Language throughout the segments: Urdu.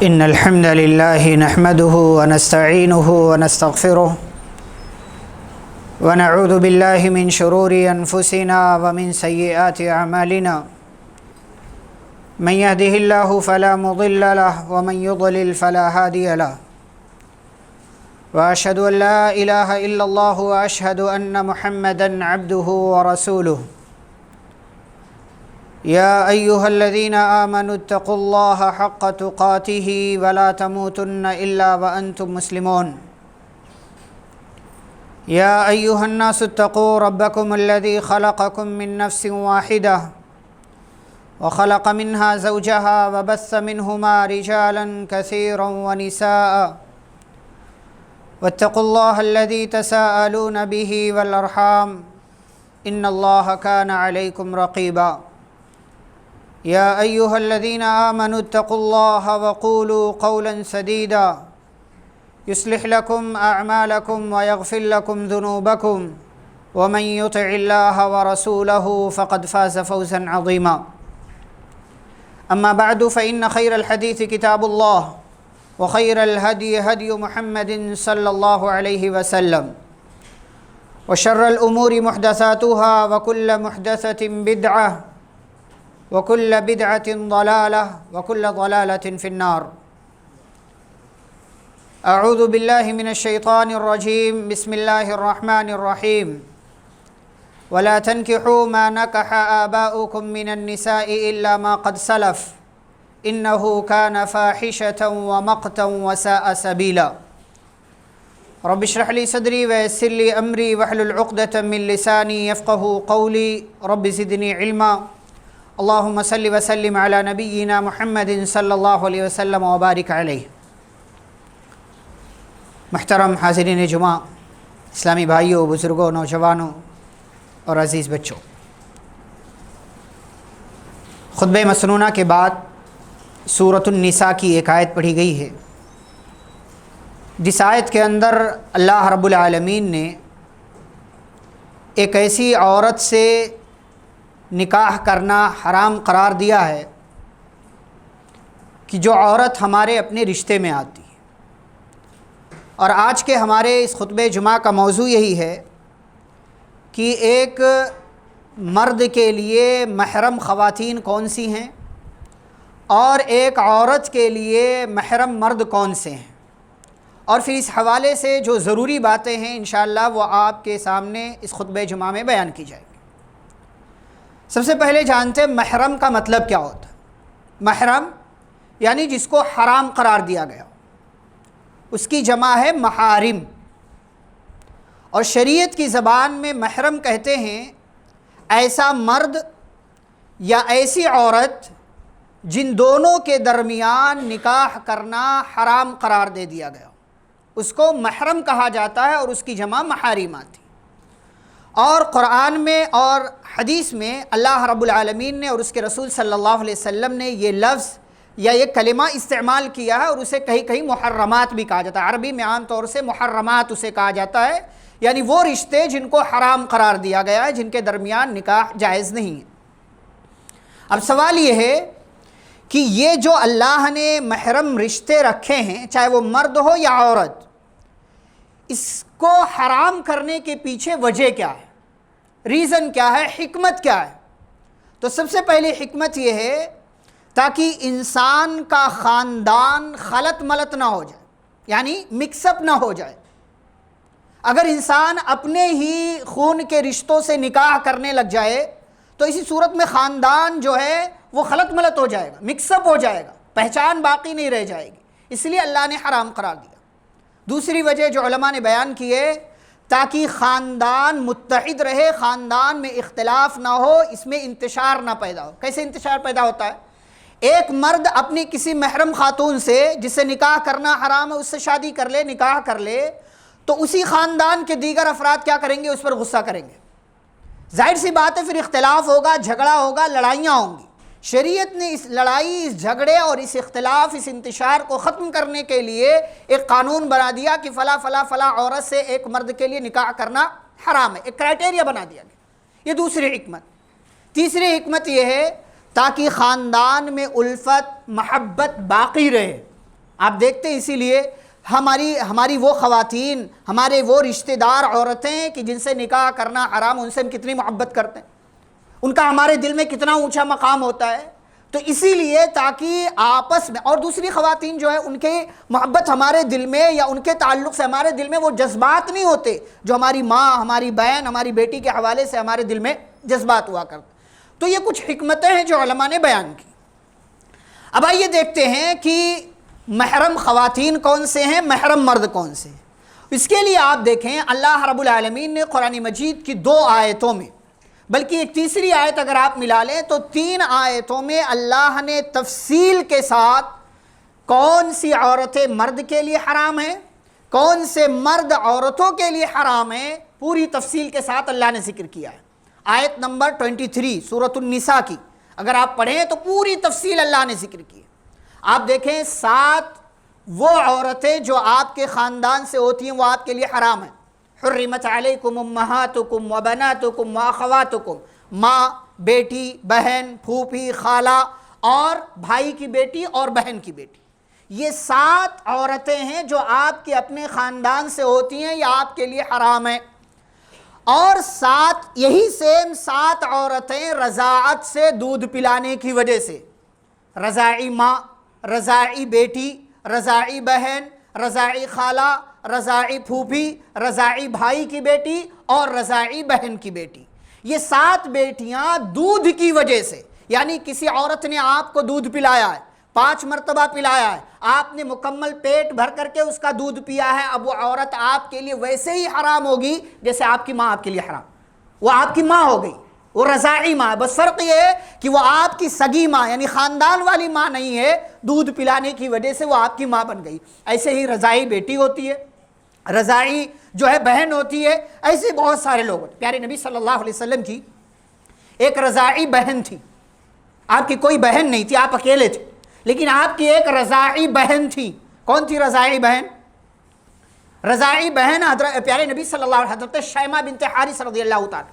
إن الحمد لله نحمده ونستعينه ونستغفره ونعوذ بالله من شرور أنفسنا ومن سيئات أعمالنا من يهده الله فلا مضل له ومن يضلل فلا هادي له وأشهد أن لا إله إلا الله وأشهد أن محمدًا عبده ورسوله يا أيها الذين آمنوا اتقوا الله حق تقاته ولا تموتن إلا وأنتم مسلمون يا أيها الناس اتقوا ربكم الذي خلقكم من نفس واحدة وخلق منها زوجها وبث منهما رجالا كثيرا ونساء واتقوا الله الذي تساءلون به والأرحام إن الله كان عليكم رقيبا يا أيها الذين آمنوا اتقوا الله وقولوا قولا سديدا يصلح لكم أعمالكم ويغفر لكم ذنوبكم ومن يطع الله ورسوله فقد فاز فوزا عظيما أما بعد فإن خير الحديث كتاب الله وخير الهدي هدي محمد صلى الله عليه وسلم وشر الأمور محدثاتها وكل محدثة بدعة وكل بدعة ضلالة وكل ضلالة في النار أعوذ بالله من الشيطان الرجيم بسم الله الرحمن الرحيم ولا تنكحوا ما نكح آباؤكم من النساء إلا ما قد سلف إنه كان فاحشة ومقتا وساء سبيلا رب اشرح لي صدري ويسر لي أمري واحلل عقدة من لساني يفقهوا قولي رب زدني علما اللهم صل وسلم على نبينا محمد صلی اللہ علیہ وسلم وبارک علیہ۔ محترم حاضرین جمعہ، اسلامی بھائیوں، بزرگوں، نوجوانوں اور عزیز بچوں، خطبہ مسنونہ کے بعد سورۃ النساء کی ایک آیت پڑھی گئی ہے، جس آیت کے اندر اللہ رب العالمین نے ایک ایسی عورت سے نکاح کرنا حرام قرار دیا ہے کہ جو عورت ہمارے اپنے رشتے میں آتی ہے۔ اور آج کے ہمارے اس خطبہ جمعہ کا موضوع یہی ہے کہ ایک مرد کے لیے محرم خواتین کون سی ہیں اور ایک عورت کے لیے محرم مرد کون سے ہیں، اور پھر اس حوالے سے جو ضروری باتیں ہیں انشاءاللہ وہ آپ کے سامنے اس خطبہ جمعہ میں بیان کی جائے گی۔ سب سے پہلے جانتے ہیں محرم کا مطلب کیا ہوتا ہے۔ محرم یعنی جس کو حرام قرار دیا گیا، اس کی جمع ہے محارم، اور شریعت کی زبان میں محرم کہتے ہیں ایسا مرد یا ایسی عورت جن دونوں کے درمیان نکاح کرنا حرام قرار دے دیا گیا، اس کو محرم کہا جاتا ہے، اور اس کی جمع محارم آتی۔ اور قرآن میں اور حدیث میں اللہ رب العالمین نے اور اس کے رسول صلی اللہ علیہ وسلم نے یہ لفظ یا یہ کلمہ استعمال کیا ہے، اور اسے کہیں کہیں محرمات بھی کہا جاتا ہے۔ عربی میں عام طور سے محرمات اسے کہا جاتا ہے، یعنی وہ رشتے جن کو حرام قرار دیا گیا ہے، جن کے درمیان نکاح جائز نہیں ہے۔ اب سوال یہ ہے کہ یہ جو اللہ نے محرم رشتے رکھے ہیں، چاہے وہ مرد ہو یا عورت، اس کو حرام کرنے کے پیچھے وجہ کیا ہے، ریزن کیا ہے، حکمت کیا ہے؟ تو سب سے پہلی حکمت یہ ہے تاکہ انسان کا خاندان خلط ملط نہ ہو جائے، یعنی مکس اپ نہ ہو جائے۔ اگر انسان اپنے ہی خون کے رشتوں سے نکاح کرنے لگ جائے تو اسی صورت میں خاندان جو ہے وہ خلط ملط ہو جائے گا، مکس اپ ہو جائے گا، پہچان باقی نہیں رہ جائے گی، اس لیے اللہ نے حرام قرار دیا۔ دوسری وجہ جو علماء نے بیان کی ہے تاکہ خاندان متحد رہے، خاندان میں اختلاف نہ ہو، اس میں انتشار نہ پیدا ہو۔ کیسے انتشار پیدا ہوتا ہے؟ ایک مرد اپنی کسی محرم خاتون سے جس سے نکاح کرنا حرام ہے اس سے شادی کر لے، نکاح کر لے، تو اسی خاندان کے دیگر افراد کیا کریں گے؟ اس پر غصہ کریں گے۔ ظاہر سی بات ہے پھر اختلاف ہوگا، جھگڑا ہوگا، لڑائیاں ہوں گی۔ شریعت نے اس لڑائی، اس جھگڑے اور اس اختلاف، اس انتشار کو ختم کرنے کے لیے ایک قانون بنا دیا کہ فلاں فلاں فلاں عورت سے ایک مرد کے لیے نکاح کرنا حرام ہے، ایک کرائٹیریا بنا دیا گیا۔ یہ دوسری حکمت۔ تیسری حکمت یہ ہے تاکہ خاندان میں الفت محبت باقی رہے، آپ دیکھتے ہیں اسی لیے ہماری وہ خواتین، ہمارے وہ رشتہ دار عورتیں کہ جن سے نکاح کرنا حرام، ان سے ہم کتنی محبت کرتے ہیں، ان کا ہمارے دل میں کتنا اونچا مقام ہوتا ہے. تو اسی لیے تاکہ آپس میں، اور دوسری خواتین جو ہے ان کے محبت ہمارے دل میں یا ان کے تعلق سے ہمارے دل میں وہ جذبات نہیں ہوتے جو ہماری ماں، ہماری بہن، ہماری بیٹی کے حوالے سے ہمارے دل میں جذبات ہوا کرتے. تو یہ کچھ حکمتیں ہیں جو علماء نے بیان کی. اب آئیے دیکھتے ہیں کہ محرم خواتین کون سے ہیں، محرم مرد کون سے ہیں. اس کے لیے آپ دیکھیں اللہ رب العالمین نے قرآن مجید کی 2 آیتوں میں، بلکہ ایک تیسری آیت اگر آپ ملا لیں تو 3 آیتوں میں اللہ نے تفصیل کے ساتھ کون سی عورتیں مرد کے لیے حرام ہیں، کون سے مرد عورتوں کے لیے حرام ہیں، پوری تفصیل کے ساتھ اللہ نے ذکر کیا ہے. آیت نمبر 23 سورۃ النساء کی اگر آپ پڑھیں تو پوری تفصیل اللہ نے ذکر کی ہے. آپ دیکھیں 7 وہ عورتیں جو آپ کے خاندان سے ہوتی ہیں وہ آپ کے لیے حرام ہیں. حرمت علیکم امہاتکم وبناتکم واخواتکم، ماں، بیٹی، بہن، پھوپھی، خالہ اور بھائی کی بیٹی اور بہن کی بیٹی. یہ 7 عورتیں ہیں جو آپ کے اپنے خاندان سے ہوتی ہیں یا آپ کے لیے حرام ہیں. اور 7 عورتیں رضاعت سے دودھ پلانے کی وجہ سے، رضاعی ماں، رضاعی بیٹی، رضاعی بہن، رضاعی خالہ، رضاعی پھوپھی، رضاعی بھائی کی بیٹی اور رضاعی بہن کی بیٹی، یہ 7 بیٹیاں دودھ کی وجہ سے، یعنی کسی عورت نے آپ کو دودھ پلایا ہے، 5 مرتبہ پلایا ہے، آپ نے مکمل پیٹ بھر کر کے اس کا دودھ پیا ہے، اب وہ عورت آپ کے لیے ویسے ہی حرام ہوگی جیسے آپ کی ماں آپ کے لیے حرام. وہ آپ کی ماں ہو گئی، وہ رضاعی ماں ہے، بس فرق یہ ہے کہ وہ آپ کی سگی ماں یعنی خاندان والی ماں نہیں ہے، دودھ پلانے کی وجہ سے وہ آپ کی ماں بن گئی. ایسے ہی رضاعی بیٹی ہوتی ہے، رضاعی جو ہے بہن ہوتی ہے، ایسے بہت سارے لوگ ہوتے. پیارے نبی صلی اللہ علیہ وسلم کی ایک رضاعی بہن تھی. آپ کی کوئی بہن نہیں تھی، آپ اکیلے تھے، لیکن آپ کی ایک رضاعی بہن تھی. کون تھی رضاعی بہن؟ رضاعی بہن پیارے نبی صلی اللہ علیہ وسلم حضرت شیمہ بنت حارث رضی اللہ تعالی،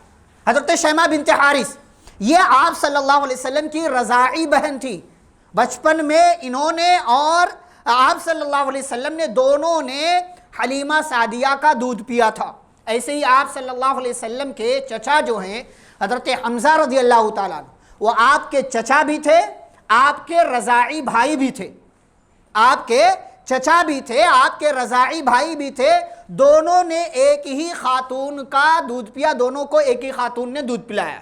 حضرت شیمہ بنت حارث یہ آپ صلی اللہ علیہ وسلم کی رضاعی بہن تھی. بچپن میں انہوں نے اور آپ صلی اللہ علیہ وسلم نے دونوں نے حلیمہ سعدیہ کا دودھ پیا تھا. ایسے ہی آپ صلی اللہ علیہ وسلم کے چچا جو ہیں حضرت حمزہ رضی اللہ تعالیٰ وہ آپ کے چچا بھی تھے، آپ کے رضاعی بھائی بھی تھے، آپ کے چچا بھی تھے، آپ کے رضاعی بھائی بھی تھے. دونوں نے ایک ہی خاتون کا دودھ پیا، دونوں کو ایک ہی خاتون نے دودھ پلایا.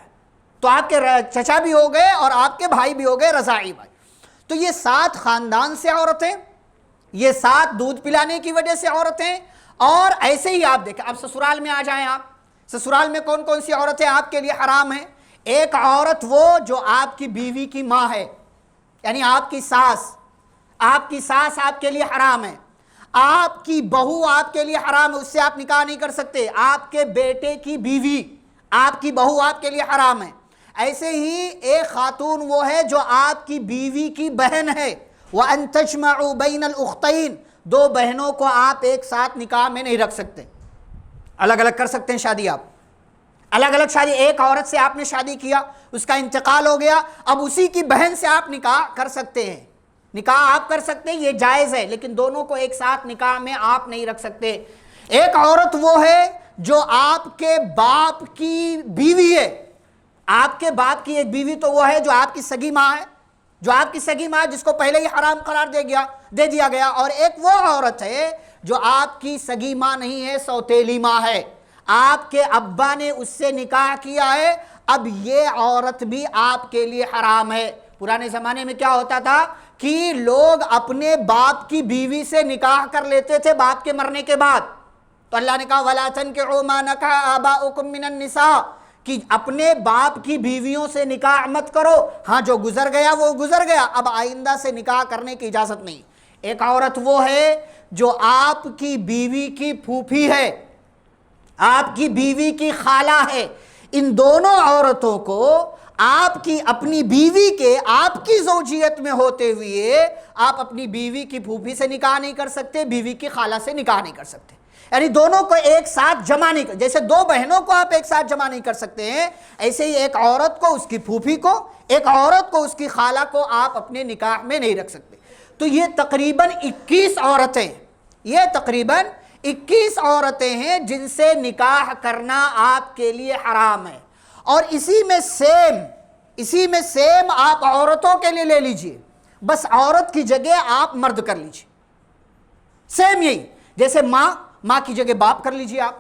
تو آپ کے چچا بھی ہو گئے اور آپ کے بھائی بھی ہو گئے رضاعی بھائی. تو یہ 7 خاندان سے عورتیں، یہ 7 دودھ پلانے کی وجہ سے عورتیں. اور ایسے ہی آپ دیکھیں، اب سسرال میں آ جائیں، آپ سسرال میں کون کون سی عورتیں آپ کے لیے حرام ہیں. ایک عورت وہ جو آپ کی بیوی کی ماں ہے، یعنی آپ کی ساس آپ کے لیے حرام ہے. آپ کی بہو آپ کے لیے حرام ہے، اس سے آپ نکاح نہیں کر سکتے. آپ کے بیٹے کی بیوی، آپ کی بہو آپ کے لیے حرام ہے. ایسے ہی ایک خاتون وہ ہے جو آپ کی بیوی کی بہن ہے. وَأَن تَجْمَعُوا بَيْنَ الْأُخْتَيْنِ، 2 بہنوں کو آپ ایک ساتھ نکاح میں نہیں رکھ سکتے، الگ الگ کر سکتے ہیں شادی. آپ الگ الگ شادی، ایک عورت سے آپ نے شادی کیا، اس کا انتقال ہو گیا، اب اسی کی بہن سے آپ نکاح کر سکتے ہیں، نکاح آپ کر سکتے ہیں، یہ جائز ہے، لیکن دونوں کو ایک ساتھ نکاح میں آپ نہیں رکھ سکتے. ایک عورت وہ ہے جو آپ کے باپ کی بیوی ہے. آپ کے باپ کی ایک بیوی تو وہ ہے جو آپ کی سگی ماں ہے، جو آپ کی سگی ماں جس کو پہلے ہی حرام قرار دے دیا گیا. اور ایک وہ عورت ہے جو آپ کی سگی ماں نہیں ہے، سوتیلی ماں ہے، آپ کے ابا نے اس سے نکاح کیا ہے، اب یہ عورت بھی آپ کے لیے حرام ہے. پرانے زمانے میں کیا ہوتا تھا کہ لوگ اپنے باپ کی بیوی سے نکاح کر لیتے تھے باپ کے مرنے کے بعد. تو اللہ نے کہا وَلَا تَنْكِحُوا مَا نَكَحَ آبَاؤُكُم مِّنَ النِّسَاءِ، کہ اپنے باپ کی بیویوں سے نکاح مت کرو. ہاں جو گزر گیا وہ گزر گیا، اب آئندہ سے نکاح کرنے کی اجازت نہیں. ایک عورت وہ ہے جو آپ کی بیوی کی پھوپھی ہے، آپ کی بیوی کی خالہ ہے. ان دونوں عورتوں کو آپ کی اپنی بیوی کے، آپ کی زوجیت میں ہوتے ہوئے آپ اپنی بیوی کی پھوپھی سے نکاح نہیں کر سکتے، بیوی کی خالہ سے نکاح نہیں کر سکتے. یعنی دونوں کو ایک ساتھ جمع نہیں کر، جیسے دو بہنوں کو آپ ایک ساتھ جمع نہیں کر سکتے ہیں، ایسے ہی ایک عورت کو اس کی پھوپھی کو، ایک عورت کو اس کی خالہ کو آپ اپنے نکاح میں نہیں رکھ سکتے۔ تو یہ تقریباً 21 عورتیں، یہ تقریباً 21 عورتیں ہیں جن سے نکاح کرنا آپ کے لیے حرام ہے۔ اور اسی میں سیم آپ عورتوں کے لیے لے لیجئے، بس عورت کی جگہ آپ مرد کر لیجئے، سیم یہی، جیسے ماں کی جگہ باپ کر لیجئے، آپ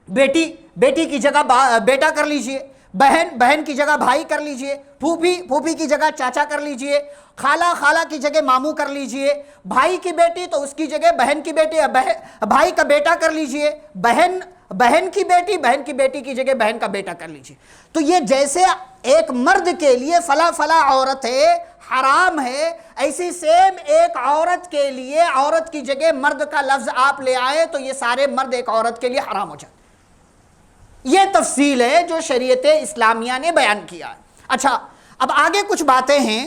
بیٹی کی جگہ بیٹا کر لیجئے، بہن کی جگہ بھائی کر لیجئے، پھوپھی کی جگہ چاچا کر لیجئے، خالہ کی جگہ ماموں کر لیجئے، بھائی کی بیٹی تو اس کی جگہ بہن کی بیٹی بھائی کا بیٹا کر لیجئے، بہن کی بیٹی کی جگہ بہن کا بیٹا کر لیجئے۔ تو یہ جیسے ایک مرد کے لیے فلا عورت ہے، حرام ہے، ایسی سیم ایک عورت کے لیے عورت کی جگہ مرد کا لفظ آپ لے آئے تو یہ سارے مرد ایک عورت کے لیے حرام ہو جاتے۔ یہ تفصیل ہے جو شریعت اسلامیہ نے بیان کیا ہے۔ اچھا، اب آگے کچھ باتیں ہیں،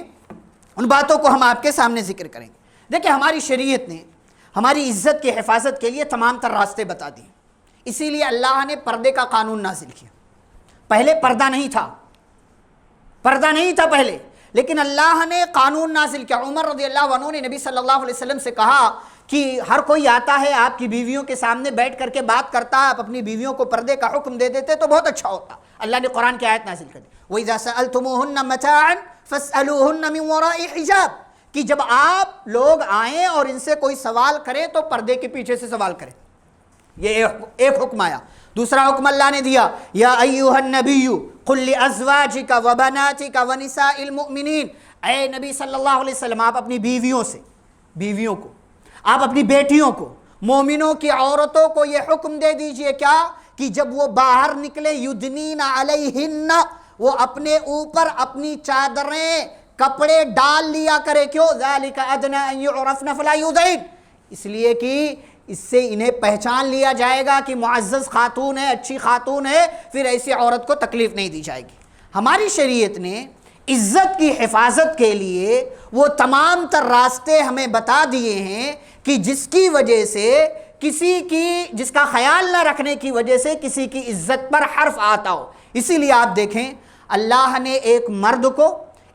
ان باتوں کو ہم آپ کے سامنے ذکر کریں گے۔ دیکھیں، ہماری شریعت نے ہماری عزت کی حفاظت کے لیے تمام تر راستے بتا دیے، اسی لیے اللہ نے پردے کا قانون نازل کیا۔ پہلے پردہ نہیں تھا پہلے، لیکن اللہ نے قانون نازل کیا۔ عمر رضی اللہ عنہ نے نبی صلی اللہ علیہ وسلم سے کہا کہ ہر کوئی آتا ہے آپ کی بیویوں کے سامنے بیٹھ کر کے بات کرتا ہے، آپ اپنی بیویوں کو پردے کا حکم دے دیتے تو بہت اچھا ہوتا۔ اللہ نے قرآن کی آیت نازل کر دی، وَإِذَا سَأَلْتُمُوهُنَّ مَتَاعًا فَاسْأَلُوهُنَّ مِنْ وَرَاءِ حِجَابٍ، کہ جب آپ لوگ آئیں اور ان سے کوئی سوال کریں تو پردے کے پیچھے سے سوال کریں۔ یہ ایک حکم آیا۔ دوسرا حکم اللہ نے دیا، یا ایھا النبی قل لازواجک وبناتک ونساء المؤمنین، اے نبی صلی اللہ علیہ وسلم، آپ اپنی بیویوں کو، آپ اپنی بیٹیوں کو، مومنوں کی عورتوں کو یہ حکم دے دیجئے کیا، کہ جب وہ باہر نکلے یدنین علیہن، وہ اپنے اوپر اپنی چادریں کپڑے ڈال لیا کرے۔ کیوں؟ ذالک ادنی ان یعرفن فلا یؤذین، اس لیے کہ اس سے انہیں پہچان لیا جائے گا کہ معزز خاتون ہے، اچھی خاتون ہے، پھر ایسی عورت کو تکلیف نہیں دی جائے گی۔ ہماری شریعت نے عزت کی حفاظت کے لیے وہ تمام تر راستے ہمیں بتا دیے ہیں کہ جس کی وجہ سے جس کا خیال نہ رکھنے کی وجہ سے کسی کی عزت پر حرف آتا ہو۔ اسی لیے آپ دیکھیں، اللہ نے ایک مرد کو،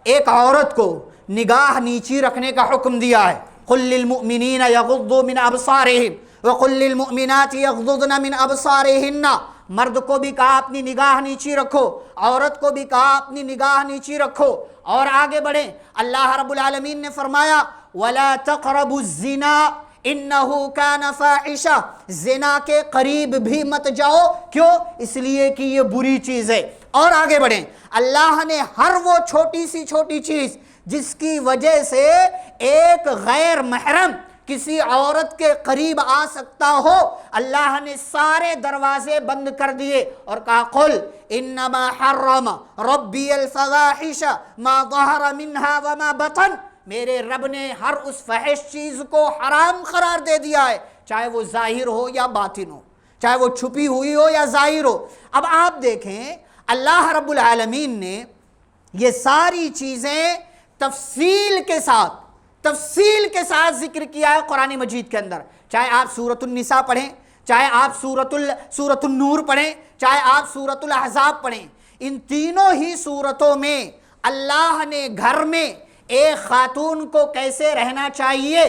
ایک عورت کو نگاہ نیچی رکھنے کا حکم دیا ہے۔ قل للمؤمنین یغضوا من ابصارہم وقل للمؤمنات یغضضن من ابصارہن، مرد کو بھی کہا اپنی نگاہ نیچی رکھو، عورت کو بھی کہا اپنی نگاہ نیچی رکھو۔ اور آگے بڑھیں، اللہ رب العالمین نے فرمایا وَلَا تَقْرَبُوا الزِّنَا إِنَّهُ كَانَ فَاحِشَةً، زنا کے قریب بھی مت جاؤ۔ کیوں؟ اس لیے کہ یہ بری چیز ہے۔ اور آگے بڑھیں، اللہ نے ہر وہ چھوٹی چیز جس کی وجہ سے ایک غیر محرم کسی عورت کے قریب آ سکتا ہو، اللہ نے سارے دروازے بند کر دیے اور کہا قل انما حرم ربی الفواحش ما ظہر منها وما بطن، میرے رب نے ہر اس فحش چیز کو حرام قرار دے دیا ہے، چاہے وہ ظاہر ہو یا باطن ہو، چاہے وہ چھپی ہوئی ہو یا ظاہر ہو۔ اب آپ دیکھیں، اللہ رب العالمین نے یہ ساری چیزیں تفصیل کے ساتھ ذکر کیا ہے قرآن مجید کے اندر، چاہے آپ سورۃ النساء پڑھیں، چاہے آپ سورۃ النور پڑھیں، چاہے آپ سورۃ الاحزاب پڑھیں، ان تینوں ہی صورتوں میں اللہ نے گھر میں ایک خاتون کو کیسے رہنا چاہیے،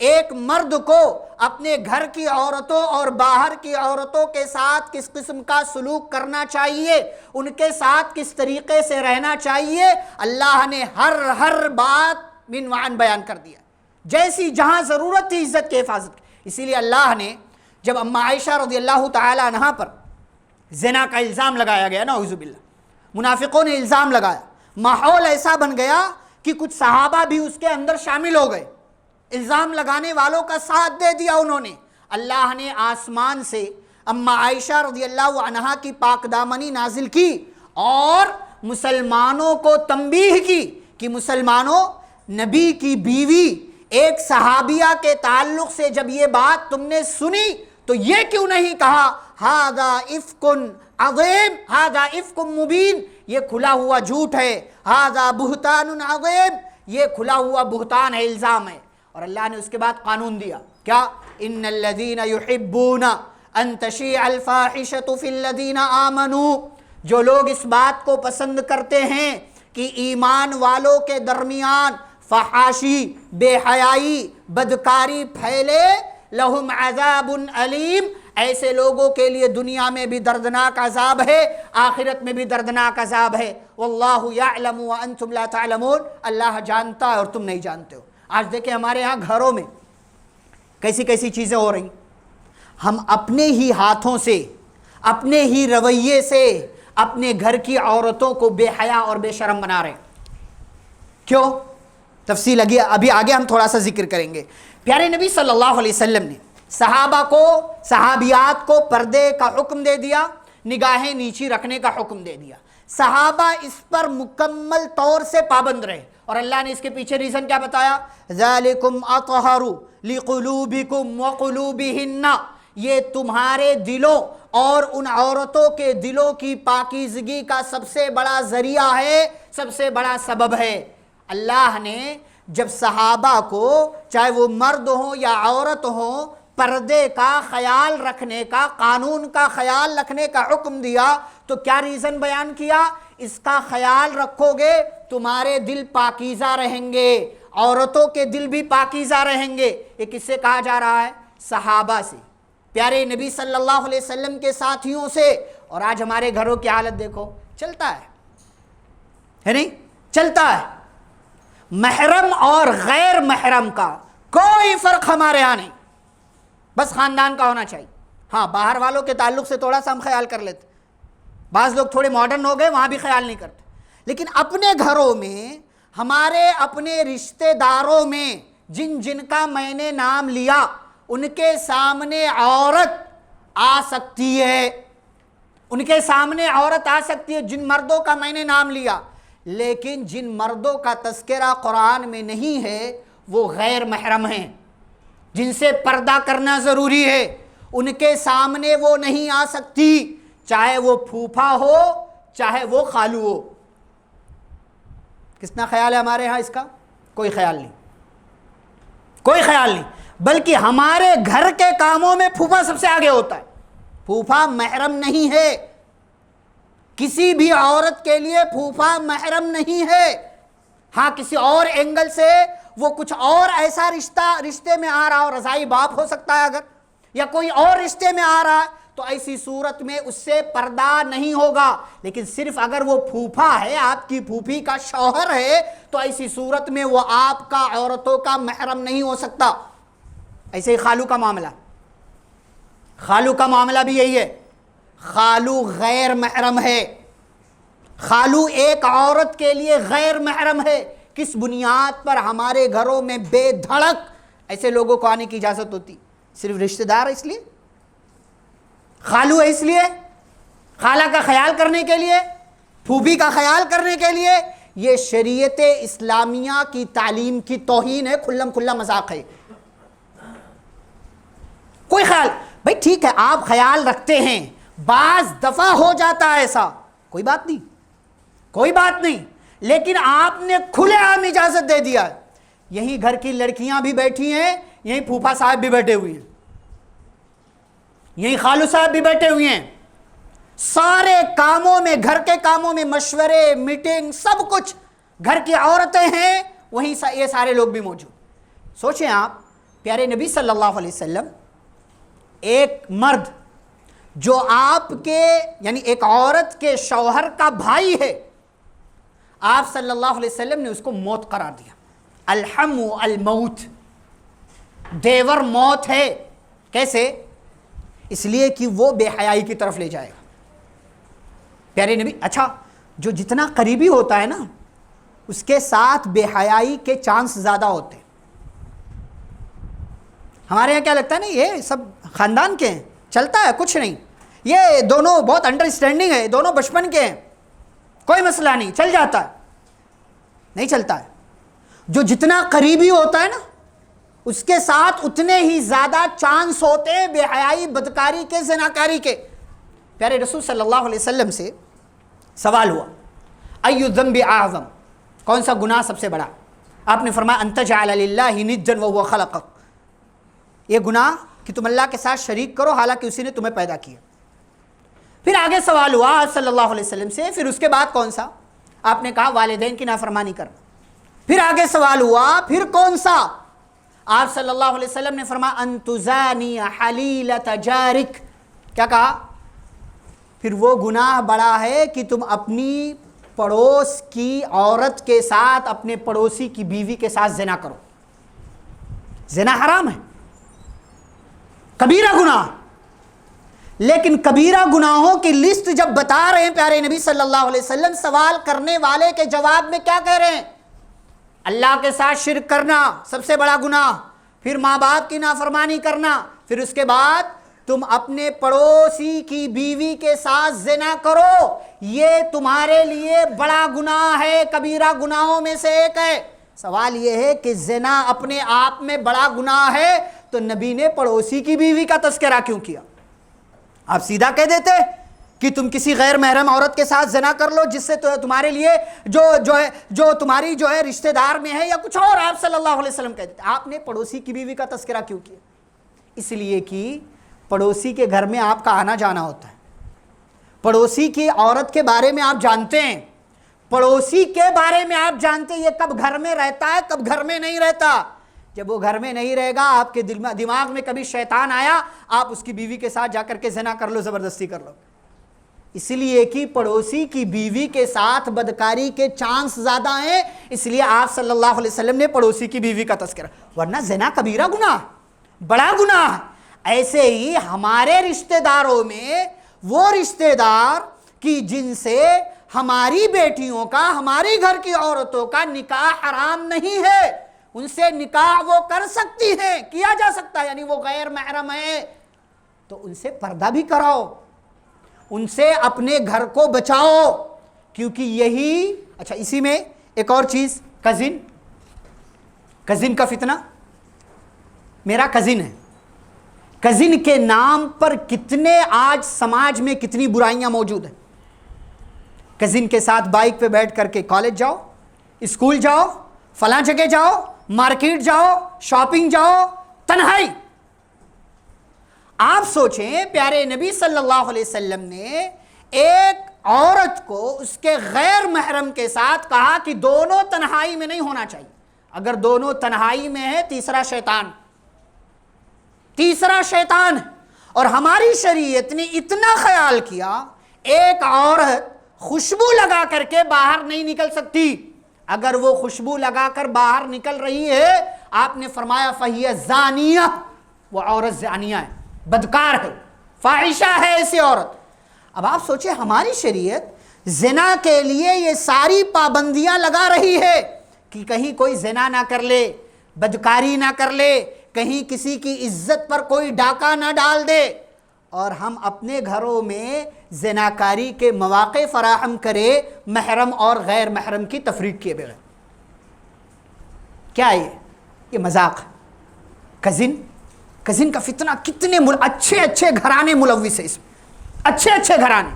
ایک مرد کو اپنے گھر کی عورتوں اور باہر کی عورتوں کے ساتھ کس قسم کا سلوک کرنا چاہیے، ان کے ساتھ کس طریقے سے رہنا چاہیے، اللہ نے ہر بات عنوان بیان کر دیا، جیسی جہاں ضرورت تھی عزت کی حفاظت کی۔ اسی لیے اللہ نے جب اما عائشہ رضی اللہ تعالی عنہا پر زنا کا الزام لگایا گیا، نعوذ باللہ، منافقوں نے الزام لگایا، ماحول ایسا بن گیا کہ کچھ صحابہ بھی اس کے اندر شامل ہو گئے، الزام لگانے والوں کا ساتھ دے دیا انہوں نے۔ اللہ نے آسمان سے اما عائشہ رضی اللہ عنہا کی پاک دامنی نازل کی اور مسلمانوں کو تنبیہ کی کہ مسلمانوں، نبی کی بیوی ایک صحابیہ کے تعلق سے جب یہ بات تم نے سنی تو یہ کیوں نہیں کہا ھذا افک عظیم، ھذا افک مبین، یہ کھلا ہوا جھوٹ ہے، ھذا بہتان عظیم، یہ کھلا ہوا بہتان ہے، الزام ہے۔ اور اللہ نے اس کے بعد قانون دیا، کیا؟ ان الذین یحبون ان تشیع الفاحشۃ فی الذین آمنوا، جو لوگ اس بات کو پسند کرتے ہیں کہ ایمان والوں کے درمیان فحاشی، بے حیائی، بدکاری پھیلے، لہم عذاب علیم، ایسے لوگوں کے لیے دنیا میں بھی دردناک عذاب ہے، آخرت میں بھی دردناک عذاب ہے۔ واللہ یعلم وانتم لا تعلمون، اللہ جانتا ہے اور تم نہیں جانتے ہو۔ آج دیکھیں ہمارے ہاں گھروں میں کیسی کیسی چیزیں ہو رہی، ہم اپنے ہی ہاتھوں سے، اپنے ہی رویے سے اپنے گھر کی عورتوں کو بے حیا اور بے شرم بنا رہے ہیں۔ کیوں؟ تفصیل ابھی آگے ہم تھوڑا سا ذکر کریں گے۔ پیارے نبی صلی اللہ علیہ وسلم نے صحابہ کو، صحابیات کو پردے کا حکم دے دیا، نگاہیں نیچی رکھنے کا حکم دے دیا۔ صحابہ اس پر مکمل طور سے پابند رہے، اور اللہ نے اس کے پیچھے ریزن کیا بتایا؟ ذالکم اطہر لقلوبکم وقلوبہن، یہ تمہارے دلوں اور ان عورتوں کے دلوں کی پاکیزگی کا سب سے بڑا ذریعہ ہے، سب سے بڑا سبب ہے۔ اللہ نے جب صحابہ کو، چاہے وہ مرد ہوں یا عورت ہوں، پردے کا خیال رکھنے کا، قانون کا خیال رکھنے کا حکم دیا تو کیا ریزن بیان کیا؟ اس کا خیال رکھو گے تمہارے دل پاکیزہ رہیں گے، عورتوں کے دل بھی پاکیزہ رہیں گے۔ یہ کس سے کہا جا رہا ہے؟ صحابہ سے، پیارے نبی صلی اللہ علیہ وسلم کے ساتھیوں سے۔ اور آج ہمارے گھروں کی حالت دیکھو، چلتا ہے نہیں؟ چلتا ہے۔ محرم اور غیر محرم کا کوئی فرق ہمارے ہاں نہیں، بس خاندان کا ہونا چاہیے۔ ہاں، باہر والوں کے تعلق سے تھوڑا سا ہم خیال کر لیتے، بعض لوگ تھوڑے ماڈرن ہو گئے، وہاں بھی خیال نہیں کرتے، لیکن اپنے گھروں میں، ہمارے اپنے رشتہ داروں میں جن جن کا میں نے نام لیا، ان کے سامنے عورت آ سکتی ہے، ان کے سامنے عورت آ سکتی ہے، جن مردوں کا میں نے نام لیا، لیکن جن مردوں کا تذکرہ قرآن میں نہیں ہے وہ غیر محرم ہیں، جن سے پردہ کرنا ضروری ہے، ان کے سامنے وہ نہیں آ سکتی، چاہے وہ پھوپھا ہو چاہے وہ خالو ہو۔ کتنا خیال ہے ہمارے ہاں اس کا؟ کوئی خیال نہیں، کوئی خیال نہیں، بلکہ ہمارے گھر کے کاموں میں پھوپھا سب سے آگے ہوتا ہے۔ پھوپھا محرم نہیں ہے، کسی بھی عورت کے لیے پھوپھا محرم نہیں ہے۔ ہاں، کسی اور اینگل سے وہ کچھ اور ایسا رشتے میں آ رہا ہو، رضائی باپ ہو سکتا ہے اگر، یا کوئی اور رشتے میں آ رہا ہے، تو ایسی صورت میں اس سے پردہ نہیں ہوگا، لیکن صرف اگر وہ پھوپھا ہے، آپ کی پھوپھی کا شوہر ہے، تو ایسی صورت میں وہ آپ کا عورتوں کا محرم نہیں ہو سکتا۔ ایسے ہی خالو کا معاملہ، خالو کا معاملہ بھی یہی ہے، خالو غیر محرم ہے، خالو ایک عورت کے لیے غیر محرم ہے۔ کس بنیاد پر ہمارے گھروں میں بے دھڑک ایسے لوگوں کو آنے کی اجازت ہوتی؟ صرف رشتہ دار اس لیے، خالو ہے اس لیے، خالہ کا خیال کرنے کے لیے، پھوپھی کا خیال کرنے کے لیے۔ یہ شریعت اسلامیہ کی تعلیم کی توہین ہے، کھلم کھلا مذاق ہے۔ کوئی خیال، بھئی ٹھیک ہے آپ خیال رکھتے ہیں، بعض دفعہ ہو جاتا ہے ایسا، کوئی بات نہیں، کوئی بات نہیں، لیکن آپ نے کھلے عام اجازت دے دیا ہے۔ یہی گھر کی لڑکیاں بھی بیٹھی ہیں، یہی پھوپھا صاحب بھی بیٹھے ہوئے ہیں، یہی خالو صاحب بھی بیٹھے ہوئے ہیں، سارے کاموں میں، گھر کے کاموں میں مشورے، میٹنگ، سب کچھ، گھر کی عورتیں ہیں، وہیں یہ سارے لوگ بھی موجود۔ سوچیں آپ، پیارے نبی صلی اللہ علیہ وسلم، ایک مرد جو آپ کے، یعنی ایک عورت کے شوہر کا بھائی ہے، آپ صلی اللہ علیہ وسلم نے اس کو موت قرار دیا۔ الحم الموت، دیور موت ہے۔ کیسے؟ اس لیے کہ وہ بے حیائی کی طرف لے جائے گا۔ پیارے نبی، اچھا جو جتنا قریبی ہوتا ہے نا، اس کے ساتھ بے حیائی کے چانس زیادہ ہوتے ہیں۔ ہمارے یہاں کیا لگتا ہے نا، یہ سب خاندان کے ہیں، چلتا ہے، کچھ نہیں، یہ دونوں بہت انڈرسٹینڈنگ ہے، دونوں بچپن کے ہیں، کوئی مسئلہ نہیں، چل جاتا ہے۔ نہیں چلتا ہے۔ جو جتنا قریبی ہوتا ہے نا، اس کے ساتھ اتنے ہی زیادہ چانس ہوتے ہیں بے حیائی، بدکاری کے، زناکاری کے۔ پیارے رسول صلی اللہ علیہ وسلم سے سوال ہوا، ای الذنب اعظم، کون سا گناہ سب سے بڑا؟ آپ نے فرمایا ان تجعل للہ ندا وہو خلقک، یہ گناہ کہ تم اللہ کے ساتھ شریک کرو حالانکہ اسی نے تمہیں پیدا کیا۔ پھر آگے سوال ہوا آپ صلی اللہ علیہ وسلم سے، پھر اس کے بعد کون سا؟ آپ نے کہا والدین کی نافرمانی کرنا۔ پھر آگے سوال ہوا پھر کون سا؟ آپ صلی اللہ علیہ وسلم نے فرمایا ان تزانی حلیلۃ جارک، کیا کہا؟ پھر وہ گناہ بڑا ہے کہ تم اپنی پڑوس کی عورت کے ساتھ، اپنے پڑوسی کی بیوی کے ساتھ زنا کرو۔ زنا حرام ہے، کبیرہ گناہ۔ لیکن کبیرہ گناہوں کی لسٹ جب بتا رہے ہیں پیارے نبی صلی اللہ علیہ وسلم، سوال کرنے والے کے جواب میں کیا کہہ رہے ہیں؟ اللہ کے ساتھ شرک کرنا سب سے بڑا گناہ، پھر ماں باپ کی نافرمانی کرنا، پھر اس کے بعد تم اپنے پڑوسی کی بیوی کے ساتھ زنا کرو، یہ تمہارے لیے بڑا گناہ ہے، کبیرہ گناہوں میں سے ایک ہے۔ سوال یہ ہے کہ زنا اپنے آپ میں بڑا گناہ ہے تو نبی نے پڑوسی کی بیوی کا تذکرہ کیوں کیا؟ آپ سیدھا کہہ دیتے کہ تم کسی غیر محرم عورت کے ساتھ زنا کر لو جس سے تمہارے لیے جو تمہاری رشتہ دار میں ہے یا کچھ اور، آپ صلی اللہ علیہ وسلم کہہ دیتے۔ آپ نے پڑوسی کی بیوی کا تذکرہ کیوں کیا؟ اس لیے کہ پڑوسی کے گھر میں آپ کا آنا جانا ہوتا ہے، پڑوسی کی عورت کے بارے میں آپ جانتے ہیں، پڑوسی کے بارے میں آپ جانتے ہیں یہ کب گھر میں رہتا ہے کب گھر میں نہیں رہتا۔ جب وہ گھر میں نہیں رہے گا، آپ کے دماغ میں کبھی شیطان آیا، آپ اس کی بیوی کے ساتھ جا کر کے زنا کر لو، زبردستی کر لو، اس لیے کہ پڑوسی کی بیوی کے ساتھ بدکاری کے چانس زیادہ ہیں، اس لیے آپ صلی اللہ علیہ وسلم نے پڑوسی کی بیوی کا تذکرہ، ورنہ زنا کبیرہ گناہ، بڑا گناہ۔ ایسے ہی ہمارے رشتہ داروں میں وہ رشتہ دار کہ جن سے ہماری بیٹیوں کا، ہماری گھر کی عورتوں کا نکاح حرام نہیں ہے، ان سے نکاح وہ کر سکتی ہیں، کیا جا سکتا ہے، یعنی وہ غیر محرم ہے تو ان سے پردہ بھی کراؤ، ان سے اپنے گھر کو بچاؤ، کیونکہ یہی اچھا اسی میں ایک اور چیز، کزن کا فتنہ۔ میرا کزن ہے، کزن کے نام پر کتنے آج سماج میں کتنی برائیاں موجود ہیں۔ کزن کے ساتھ بائک پہ بیٹھ کر کے کالج جاؤ، اسکول جاؤ، فلاں جگہ جاؤ، مارکیٹ جاؤ، شاپنگ جاؤ، تنہائی۔ آپ سوچیں پیارے نبی صلی اللہ علیہ وسلم نے ایک عورت کو اس کے غیر محرم کے ساتھ کہا کہ دونوں تنہائی میں نہیں ہونا چاہیے، اگر دونوں تنہائی میں ہے تیسرا شیطان، اور ہماری شریعت نے اتنا خیال کیا ایک عورت خوشبو لگا کر کے باہر نہیں نکل سکتی، اگر وہ خوشبو لگا کر باہر نکل رہی ہے آپ نے فرمایا فَهِيَ زَانِيَةٌ، وہ عورت زانیہ ہے، بدکار ہے، فاحشہ ہے ایسی عورت۔ اب آپ سوچیں ہماری شریعت زنا کے لیے یہ ساری پابندیاں لگا رہی ہے کہ کہیں کوئی زنا نہ کر لے، بدکاری نہ کر لے، کہیں کسی کی عزت پر کوئی ڈاکہ نہ ڈال دے، اور ہم اپنے گھروں میں زناکاری کے مواقع فراہم کرے محرم اور غیر محرم کی تفریق کیے بغیر۔ کیا یہ مذاق ہے؟ کزن کا فتنہ، کتنے اچھے گھرانے ملوث ہے اس میں، اچھے گھرانے،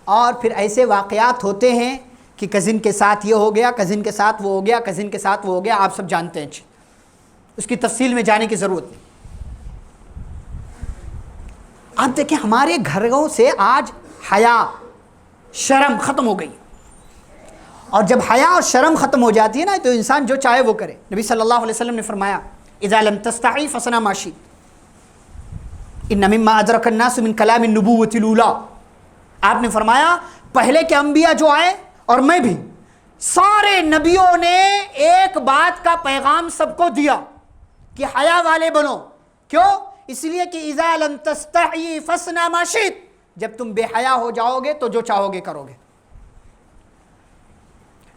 اور پھر ایسے واقعات ہوتے ہیں کہ کزن کے ساتھ یہ ہو گیا، کزن کے ساتھ وہ ہو گیا، کزن کے ساتھ وہ ہو گیا، آپ سب جانتے ہیں، اس کی تفصیل میں جانے کی ضرورت نہیں۔ آپ دیکھیں ہمارے گھروں سے آج حیا، شرم ختم ہو گئی، اور جب حیا اور شرم ختم ہو جاتی ہے نا تو انسان جو چاہے وہ کرے۔ نبی صلی اللہ علیہ وسلم نے فرمایا اذا لم تستحی فصنع ما شئت، ان مما ادرک الناس من کلام النبوۃ الاولی، آپ نے فرمایا پہلے کے انبیاء جو آئے اور میں بھی، سارے نبیوں نے ایک بات کا پیغام سب کو دیا کہ حیا والے بنو۔ کیوں؟ اس لیے کہ اذا لم تستحی فصنع ما شئت، جب تم بے حیا ہو جاؤ گے تو جو چاہو گے کرو گے۔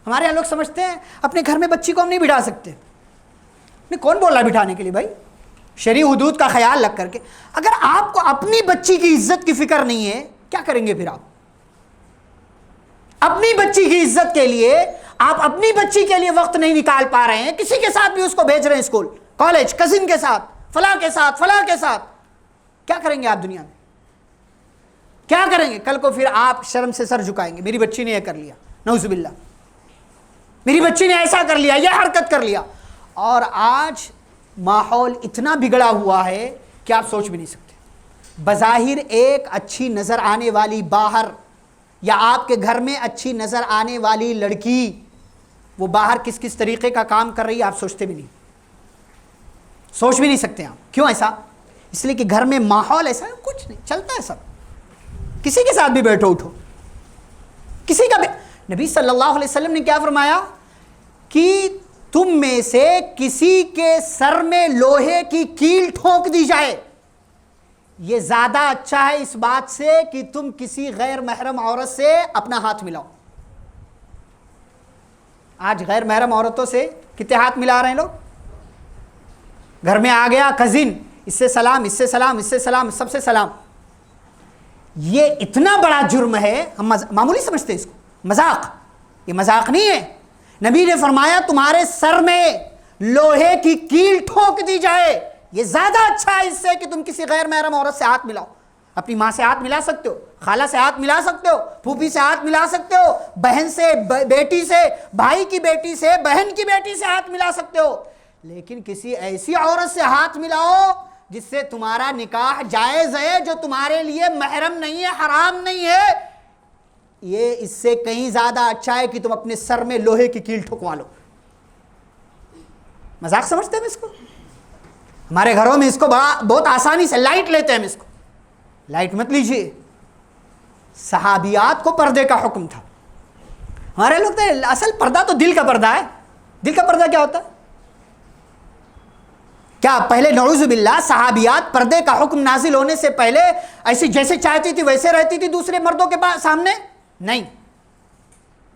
ہمارے یہاں لوگ سمجھتے ہیں اپنے گھر میں بچی کو ہم نہیں بٹھا سکتے، نہیں، کون بول رہا بٹھانے کے لیے بھائی؟ شرعی حدود کا خیال رکھ کر کے، اگر آپ کو اپنی بچی کی عزت کی فکر نہیں ہے کیا کریں گے پھر آپ؟ اپنی بچی کی عزت کے لیے آپ اپنی بچی کے لیے وقت نہیں نکال پا رہے ہیں، کسی کے ساتھ بھی اس کو بھیج رہے ہیں اسکول، کالج، کزن کے ساتھ، فلاں کے ساتھ، فلاں کے ساتھ، کیا کریں گے آپ دنیا میں؟ کیا کریں گے؟ کل کو پھر آپ شرم سے سر جھکائیں گے، میری بچی نے یہ کر لیا، نعوذ باللہ، میری بچی نے ایسا کر لیا، یہ حرکت کر لیا۔ اور آج ماحول اتنا بگڑا ہوا ہے کہ آپ سوچ بھی نہیں سکتے. بظاہر ایک اچھی نظر آنے والی باہر یا آپ کے گھر میں اچھی نظر آنے والی لڑکی وہ باہر کس کس طریقے کا کام کر رہی ہے آپ سوچتے بھی نہیں, سوچ بھی نہیں سکتے آپ. کیوں ایسا؟ اس لیے کہ گھر میں ماحول ایسا ہے, کچھ نہیں چلتا ہے سب, کسی کے ساتھ بھی بیٹھو اٹھو, کسی کا بھی. نبی صلی اللہ علیہ وسلم نے کیا فرمایا کہ تم میں سے کسی کے سر میں لوہے کی کیل ٹھونک دی جائے یہ زیادہ اچھا ہے اس بات سے کہ تم کسی غیر محرم عورت سے اپنا ہاتھ ملاؤ. آج غیر محرم عورتوں سے کتنے ہاتھ ملا رہے ہیں لوگ. گھر میں آ گیا کزن, اس سے سلام, اس سے سلام, اس سے سلام, سب سے سلام. یہ اتنا بڑا جرم ہے, ہم معمولی سمجھتے ہیں اس کو, مذاق. یہ مذاق نہیں ہے. نبی نے فرمایا تمہارے سر میں لوہے کی کیل ٹھونک دی جائے یہ زیادہ اچھا ہے اس سے کہ تم کسی غیر محرم عورت سے ہاتھ ملاؤ. اپنی ماں سے ہاتھ ملا سکتے ہو, خالہ سے ہاتھ ملا سکتے ہو, پھوپھی سے ہاتھ ملا سکتے ہو, بہن سے, بیٹی سے, بھائی کی بیٹی سے, بہن کی بیٹی سے ہاتھ ملا سکتے ہو, لیکن کسی ایسی عورت سے ہاتھ ملاؤ جس سے تمہارا نکاح جائز ہے, جو تمہارے لیے محرم نہیں ہے, حرام نہیں ہے, یہ اس سے کہیں زیادہ اچھا ہے کہ تم اپنے سر میں لوہے کی کیل ٹھکوا لو. مذاق سمجھتے ہیں اس کو؟ ہمارے گھروں میں اس کو بہت آسانی سے لائٹ لیتے ہیں. ہم اس کو لائٹ مت لیجیے. صحابیات کو پردے کا حکم تھا. ہمارے لوگ تو اصل پردہ تو دل کا پردہ ہے. دل کا پردہ کیا ہوتا ہے؟ کیا پہلے نعوذ باللہ صحابیات پردے کا حکم نازل ہونے سے پہلے ایسی جیسے چاہتی تھی ویسے رہتی تھی دوسرے مردوں کے سامنے؟ نہیں.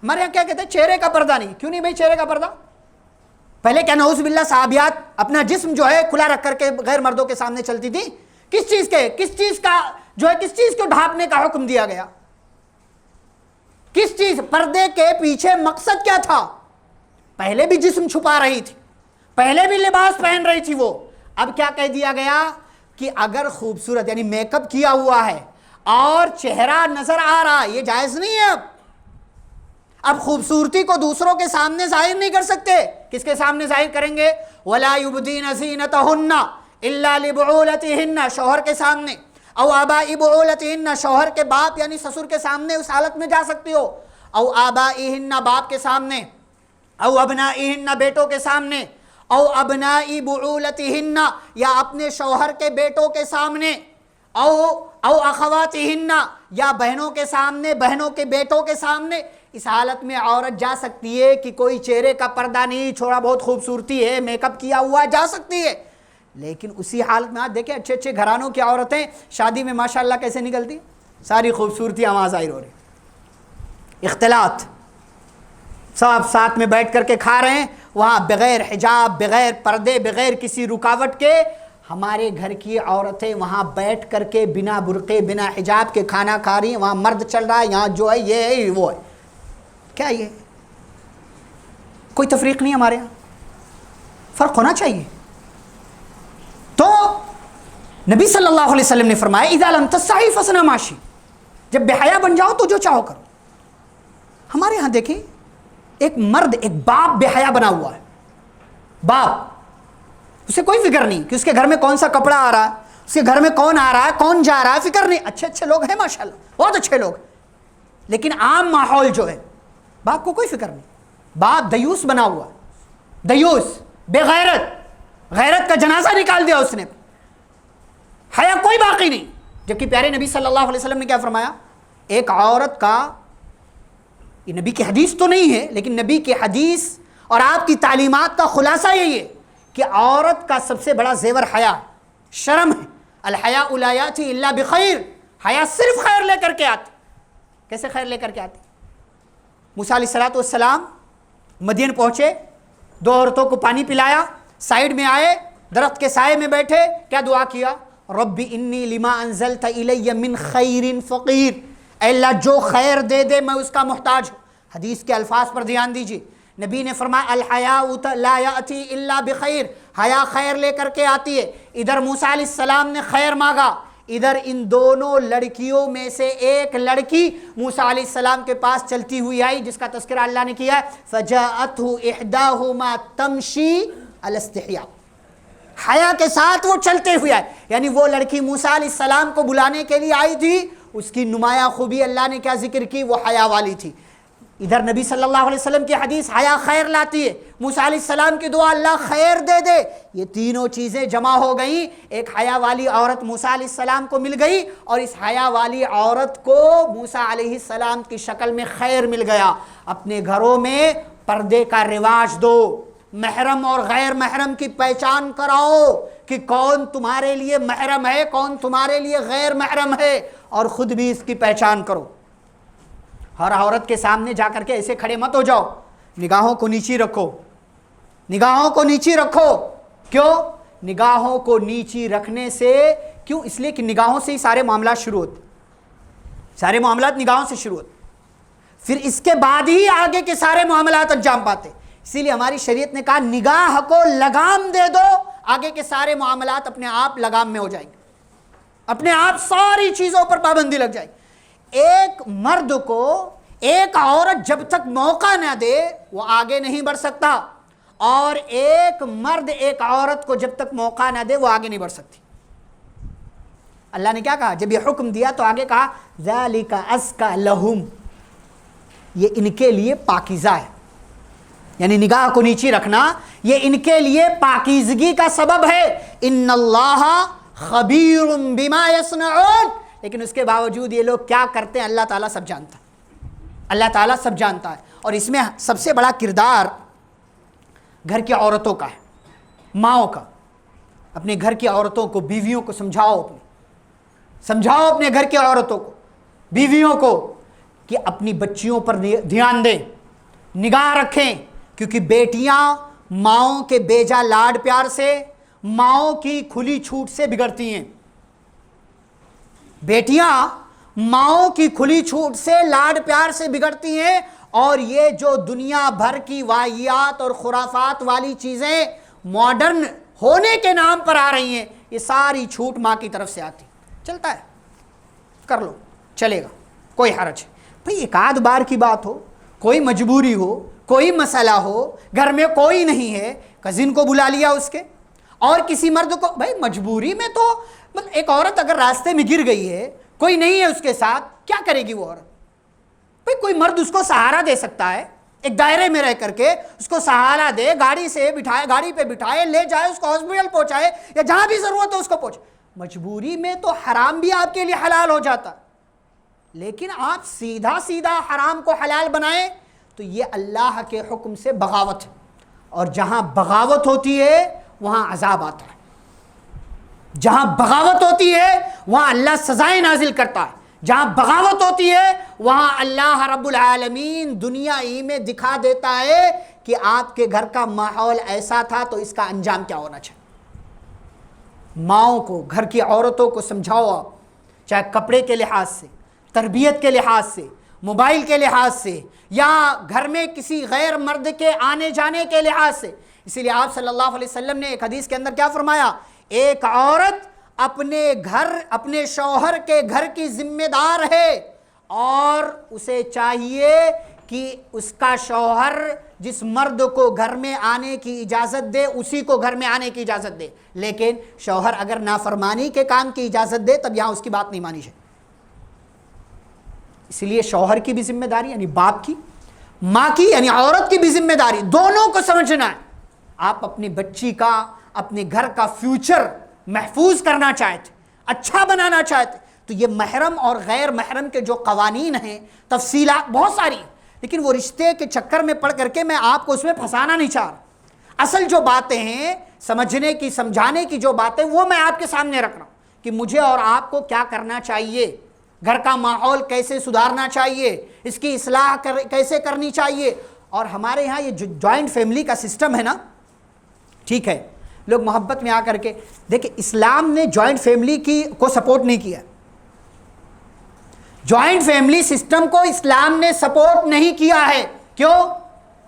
ہمارے یہاں کیا کہتے ہیں چہرے کا پردہ نہیں. کیوں نہیں بھائی چہرے کا پردہ؟ پہلے کیا نعوذ باللہ صحابیات اپنا جسم جو ہے کھلا رکھ کر کے غیر مردوں کے سامنے چلتی تھی؟ کس چیز کو ڈھانپنے کا حکم دیا گیا؟ کس چیز؟ پردے کے پیچھے مقصد کیا تھا؟ پہلے بھی جسم چھپا رہی تھی, پہلے بھی لباس پہن رہی تھی وہ. اب کیا کہہ دیا گیا کہ اگر خوبصورت یعنی میک اپ کیا ہوا ہے اور چہرہ نظر آ رہا, یہ جائز نہیں ہے. اب خوبصورتی کو دوسروں کے سامنے ظاہر نہیں کر سکتے. کس کے سامنے ظاہر کریں گے؟ وَلَا يُبْدِينَ زِينَتَهُنَّ إِلَّا لِبُعُولَتِهِنَّ, شوہر کے سامنے, او آبائی بعولتهن, شوہر کے باپ یعنی سسر کے سامنے اس حالت میں جا سکتی ہو, او آبائہن, باپ کے سامنے, او ابنائہن, بیٹوں کے سامنے, او ابنائی بعولتہن, یا اپنے شوہر کے بیٹوں کے سامنے, او اخواتہن, یا بہنوں کے سامنے, بہنوں کے بیٹوں کے سامنے. اس حالت میں عورت جا سکتی ہے کہ کوئی چہرے کا پردہ نہیں, تھوڑا بہت خوبصورتی ہے, میک اپ کیا ہوا جا سکتی ہے. لیکن اسی حالت میں آج دیکھیں اچھے اچھے گھرانوں کی عورتیں شادی میں ماشاءاللہ کیسے نکلتی, ساری خوبصورتی وہاں ظاہر ہو رہی, اختلاط, سب ساتھ میں بیٹھ کر کے کھا رہے ہیں وہاں بغیر حجاب, بغیر پردے, بغیر کسی رکاوٹ کے. ہمارے گھر کی عورتیں وہاں بیٹھ کر کے بنا برقعے بنا حجاب کے کھانا کھا رہی ہیں, وہاں مرد چل رہا ہے, یہاں جو ہے یہ ہے وہ ہے. کیا یہ کوئی تفریق نہیں ہمارے یہاں؟ فرق ہونا چاہیے. تو نبی صلی اللہ علیہ وسلم نے فرمایا اذا لم تستحی فاصنع ما شئت, جب بے حیا بن جاؤ تو جو چاہو کرو. ہمارے ہاں دیکھیں ایک مرد, ایک باپ بے حیا بنا ہوا ہے. باپ, اسے کوئی فکر نہیں کہ اس کے گھر میں کون سا کپڑا آ رہا ہے, اس کے گھر میں کون آ رہا ہے, کون جا رہا ہے, فکر نہیں. اچھے اچھے لوگ ہیں ماشاءاللہ, بہت اچھے لوگ, لیکن عام ماحول جو ہے باپ کو کوئی فکر نہیں. باپ دیوس بنا ہوا, دیوس, بے غیرت, غیرت کا جنازہ نکال دیا اس نے, حیا کوئی باقی نہیں. جبکہ پیارے نبی صلی اللہ علیہ وسلم نے کیا فرمایا, ایک عورت کا, یہ نبی کی حدیث تو نہیں ہے لیکن نبی کی حدیث اور آپ کی تعلیمات کا خلاصہ یہی ہے کہ عورت کا سب سے بڑا زیور حیا, شرم ہے. الحیاء لا یاتی الا بخیر, حیا صرف خیر لے کر کے آتی. کیسے خیر لے کر کے آتی؟ موسیٰ علیہ السلام مدین پہنچے, دو عورتوں کو پانی پلایا, سائیڈ میں آئے, درخت کے سائے میں بیٹھے, کیا دعا کیا؟ رب انی لما انزلت الی من خیر فقیر, اے اللہ جو خیر دے دے میں اس کا محتاج ہوں. حدیث کے الفاظ پر دھیان دیجیے. نبی نے فرمایا الحیاء لا یاتی الا بخیر, حیا خیر لے کر کے آتی ہے. ادھر موسیٰ علیہ السلام نے خیر مانگا, ادھر ان دونوں لڑکیوں میں سے ایک لڑکی موسیٰ علیہ السلام کے پاس چلتی ہوئی آئی جس کا تذکرہ اللہ نے کیا ہے, فجاءتہ احداہما تمشی علی استحیاء. حیا کے ساتھ وہ چلتے ہوئے آئے. یعنی وہ لڑکی موسیٰ علیہ السلام کو بلانے کے لیے آئی تھی, اس کی نمایاں خوبی اللہ نے کیا ذکر کی, وہ حیا والی تھی. ادھر نبی صلی اللہ علیہ وسلم کی حدیث حیا خیر لاتی ہے, موسیٰ علیہ السلام کی دعا اللہ خیر دے دے. یہ تینوں چیزیں جمع ہو گئیں, ایک حیا والی عورت موسیٰ علیہ السلام کو مل گئی, اور اس حیا والی عورت کو موسیٰ علیہ السلام کی شکل میں خیر مل گیا. اپنے گھروں میں پردے کا رواج دو, محرم اور غیر محرم کی پہچان کراؤ کہ کون تمہارے لیے محرم ہے, کون تمہارے لیے غیر محرم ہے, اور خود بھی اس کی پہچان کرو. ہر عورت کے سامنے جا کر کے ایسے کھڑے مت ہو جاؤ, نگاہوں کو نیچی رکھو, نگاہوں کو نیچی رکھو. کیوں نگاہوں کو نیچی رکھنے سے؟ کیوں؟ اس لیے کہ نگاہوں سے ہی سارے معاملات شروع ہوتے, سارے معاملات نگاہوں سے شروع ہوتے, پھر اس کے بعد ہی آگے کے سارے معاملات انجام پاتے. اسی لیے ہماری شریعت نے کہا نگاہ کو لگام دے دو, آگے کے سارے معاملات اپنے آپ لگام میں ہو جائیں گے, اپنے آپ ساری چیزوں پر پابندی لگ جائے گی. ایک مرد کو ایک عورت جب تک موقع نہ دے وہ آگے نہیں بڑھ سکتا, اور ایک مرد ایک عورت کو جب تک موقع نہ دے وہ آگے نہیں بڑھ سکتی. اللہ نے کیا کہا جب یہ حکم دیا تو آگے کہا ذَلِكَ أَزْكَى لَهُمْ, یہ ان کے لیے پاکیزہ ہے. یعنی نگاہ کو نیچی رکھنا یہ ان کے لیے پاکیزگی کا سبب ہے. ان اللہ خبیر بما یصنعون, لیکن اس کے باوجود یہ لوگ کیا کرتے ہیں اللہ تعالیٰ سب جانتا ہے, اللہ تعالیٰ سب جانتا ہے. اور اس میں سب سے بڑا کردار گھر کی عورتوں کا ہے, ماؤں کا. اپنے گھر کی عورتوں کو, بیویوں کو سمجھاؤ, سمجھاؤ اپنے گھر کی عورتوں کو, بیویوں کو کہ اپنی بچیوں پر دھیان دیں, نگاہ رکھیں, کیونکہ بیٹیاں ماؤں کے بیجا لاڈ پیار سے, ماؤں کی کھلی چھوٹ سے بگڑتی ہیں. بیٹیاں ماؤں کی کھلی چھوٹ سے لاڈ پیار سے بگڑتی ہیں, اور یہ جو دنیا بھر کی واہیات اور خرافات والی چیزیں ماڈرن ہونے کے نام پر آ رہی ہیں, یہ ساری چھوٹ ماں کی طرف سے آتی. چلتا ہے, کر لو, چلے گا, کوئی حرج ہے. بھئی ایک آدھ بار کی بات ہو, کوئی مجبوری ہو, کوئی مسئلہ ہو, گھر میں کوئی نہیں ہے, کزن کو بلا لیا اس کے, اور کسی مرد کو. بھائی مجبوری میں تو ایک عورت اگر راستے میں گر گئی ہے, کوئی نہیں ہے اس کے ساتھ, کیا کرے گی وہ عورت؟ بھئی کوئی مرد اس کو سہارا دے سکتا ہے, ایک دائرے میں رہ کر کے اس کو سہارا دے, گاڑی سے بٹھائے, گاڑی پہ بٹھائے, لے جائے, اس کو ہاسپٹل پہنچائے, یا جہاں بھی ضرورت ہو اس کو پہنچائے. مجبوری میں تو حرام بھی آپ کے لیے حلال ہو جاتا, لیکن آپ سیدھا سیدھا حرام کو حلال بنائیں تو یہ اللہ کے حکم سے بغاوت ہے. اور جہاں بغاوت ہوتی ہے وہاں عذاب آتا ہے, جہاں بغاوت ہوتی ہے وہاں اللہ سزائیں نازل کرتا ہے, جہاں بغاوت ہوتی ہے وہاں اللہ رب العالمین دنیا ہی میں دکھا دیتا ہے کہ آپ کے گھر کا ماحول ایسا تھا تو اس کا انجام کیا ہونا چاہیے. ماؤں کو, گھر کی عورتوں کو سمجھاؤ آپ, چاہے کپڑے کے لحاظ سے, تربیت کے لحاظ سے, موبائل کے لحاظ سے, یا گھر میں کسی غیر مرد کے آنے جانے کے لحاظ سے. اسی لیے آپ صلی اللہ علیہ وسلم نے ایک حدیث کے اندر کیا فرمایا, ایک عورت اپنے گھر, اپنے شوہر کے گھر کی ذمہ دار ہے, اور اسے چاہیے کہ اس کا شوہر جس مرد کو گھر میں آنے کی اجازت دے اسی کو گھر میں آنے کی اجازت دے. لیکن شوہر اگر نافرمانی کے کام کی اجازت دے تب یہاں اس کی بات نہیں مانی جائے. اس لیے شوہر کی بھی ذمہ داری یعنی باپ کی, ماں کی یعنی عورت کی بھی ذمہ داری, دونوں کو سمجھنا ہے. آپ اپنی بچی کا, اپنے گھر کا فیوچر محفوظ کرنا چاہتے, اچھا بنانا چاہتے, تو یہ محرم اور غیر محرم کے جو قوانین ہیں, تفصیلات بہت ساری ہیں, لیکن وہ رشتے کے چکر میں پڑ کر کے میں آپ کو اس میں پھنسانا نہیں چاہ رہا. اصل جو باتیں ہیں, سمجھنے کی, سمجھانے کی جو باتیں, وہ میں آپ کے سامنے رکھ رہا ہوں کہ مجھے اور آپ کو کیا کرنا چاہیے, گھر کا ماحول کیسے سدھارنا چاہیے, اس کی اصلاح کیسے کرنی چاہیے. اور ہمارے ہاں یہ جو جوائنٹ فیملی کا سسٹم ہے نا, ٹھیک ہے, لوگ محبت میں آ کر کے دیکھیں, اسلام نے جوائنٹ فیملی کو سپورٹ نہیں کیا. جوائنٹ فیملی سسٹم کو اسلام نے سپورٹ نہیں کیا ہے. کیوں؟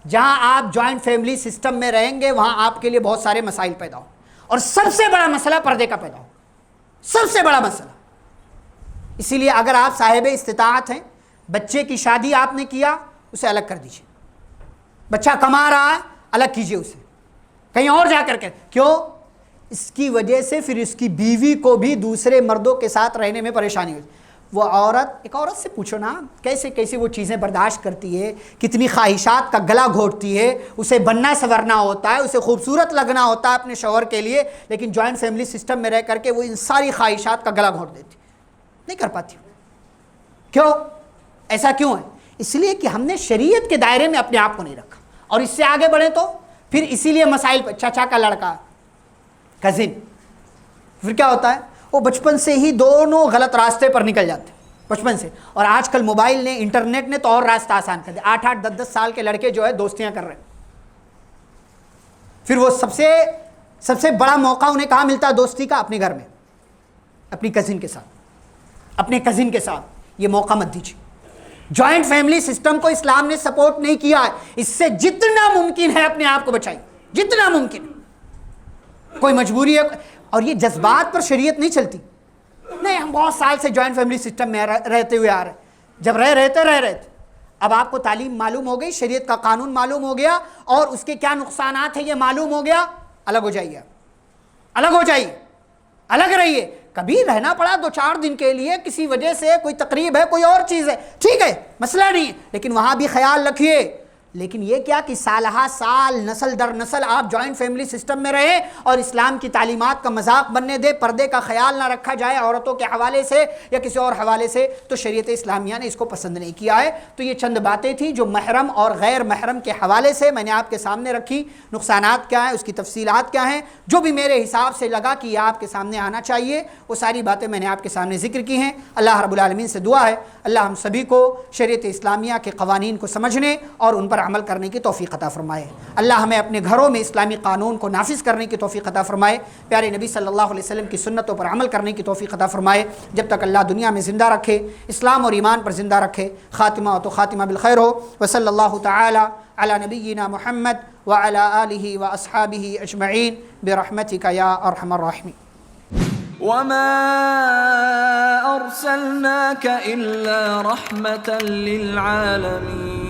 جہاں آپ جوائنٹ فیملی سسٹم میں رہیں گے وہاں آپ کے لیے بہت سارے مسائل پیدا ہوں, اور سب سے بڑا مسئلہ پردے کا پیدا ہو, سب سے بڑا مسئلہ. اسی لیے اگر آپ صاحب استطاعت ہیں, بچے کی شادی آپ نے کیا, اسے الگ کر دیجئے. بچہ کما رہا ہے, الگ کیجئے اسے, کہیں اور جا کر کے. کیوں؟ اس کی وجہ سے پھر اس کی بیوی کو بھی دوسرے مردوں کے ساتھ رہنے میں پریشانی ہوتی. وہ ایک عورت سے پوچھو نا کیسے کیسے وہ چیزیں برداشت کرتی ہے, کتنی خواہشات کا گلا گھونٹتی ہے, اسے بننا سنورنا ہوتا ہے, اسے خوبصورت لگنا ہوتا ہے اپنے شوہر کے لیے, لیکن جوائنٹ فیملی سسٹم میں رہ کر کے وہ ان ساری خواہشات کا گلا گھونٹ دیتی, نہیں کر پاتی. کیوں ایسا کیوں ہے؟ اس لیے کہ ہم نے شریعت کے دائرے میں اپنے آپ کو نہیں رکھا, اور اس سے آگے بڑھیں تو پھر اسی لیے مسائل پر چچا کا لڑکا, کزن, پھر کیا ہوتا ہے وہ بچپن سے ہی دونوں غلط راستے پر نکل جاتے ہیں بچپن سے. اور آج کل موبائل نے, انٹرنیٹ نے تو اور راستہ آسان کر دیا. 8-8 10-10 سال کے لڑکے جو ہے دوستیاں کر رہے ہیں. پھر وہ سب سے بڑا موقع انہیں کہاں ملتا ہے دوستی کا؟ اپنے گھر میں, اپنی کزن کے ساتھ, اپنے کزن کے ساتھ. یہ موقع مت دیجیے. جوائنٹ فیملی سسٹم کو اسلام نے سپورٹ نہیں کیا ہے. اس سے جتنا ممکن ہے اپنے آپ کو بچائیے, جتنا ممکن. کوئی مجبوری ہے, اور یہ جذبات پر شریعت نہیں چلتی. نہیں, ہم بہت سال سے جوائنٹ فیملی سسٹم میں رہتے ہوئے آ رہے ہیں. جب رہ رہے تھے اب آپ کو تعلیم معلوم ہو گئی, شریعت کا قانون معلوم ہو گیا, اور اس کے کیا نقصانات ہیں یہ معلوم ہو گیا, الگ ہو جائیے, الگ ہو جائیے, الگ رہیے. کبھی رہنا پڑا 2-4 دن کے لیے, کسی وجہ سے, کوئی تقریب ہے, کوئی اور چیز ہے, ٹھیک ہے, مسئلہ نہیں ہے, لیکن وہاں بھی خیال رکھیے. لیکن یہ کیا کہ سالہ سال, نسل در نسل آپ جوائنٹ فیملی سسٹم میں رہیں اور اسلام کی تعلیمات کا مذاق بننے دے, پردے کا خیال نہ رکھا جائے عورتوں کے حوالے سے یا کسی اور حوالے سے, تو شریعت اسلامیہ نے اس کو پسند نہیں کیا ہے. تو یہ چند باتیں تھیں جو محرم اور غیر محرم کے حوالے سے میں نے آپ کے سامنے رکھی. نقصانات کیا ہیں, اس کی تفصیلات کیا ہیں, جو بھی میرے حساب سے لگا کہ یہ آپ کے سامنے آنا چاہیے, وہ ساری باتیں میں نے آپ کے سامنے ذکر کی ہیں. اللہ رب العالمین سے دعا ہے اللہ ہم سبھی کو شریعت اسلامیہ کے قوانین کو سمجھنے اور ان پر عمل کرنے کی توفیق عطا فرمائے. اللہ ہمیں اپنے گھروں میں اسلامی قانون کو نافذ کرنے کی توفیق عطا فرمائے. پیارے نبی صلی اللہ علیہ وسلم کی سنتوں پر عمل کرنے کی توفیق عطا فرمائے. جب تک اللہ دنیا میں زندہ رکھے, اسلام اور ایمان پر زندہ رکھے. خاتمہ تو خاتمہ بالخیر ہو. وصلی اللہ تعالی علی نبینا محمد وعلی آلہ واصحابہ اجمعین برحمتک یا ارحم الراحمین. وما أرسلناك إلا رحمة للعالمين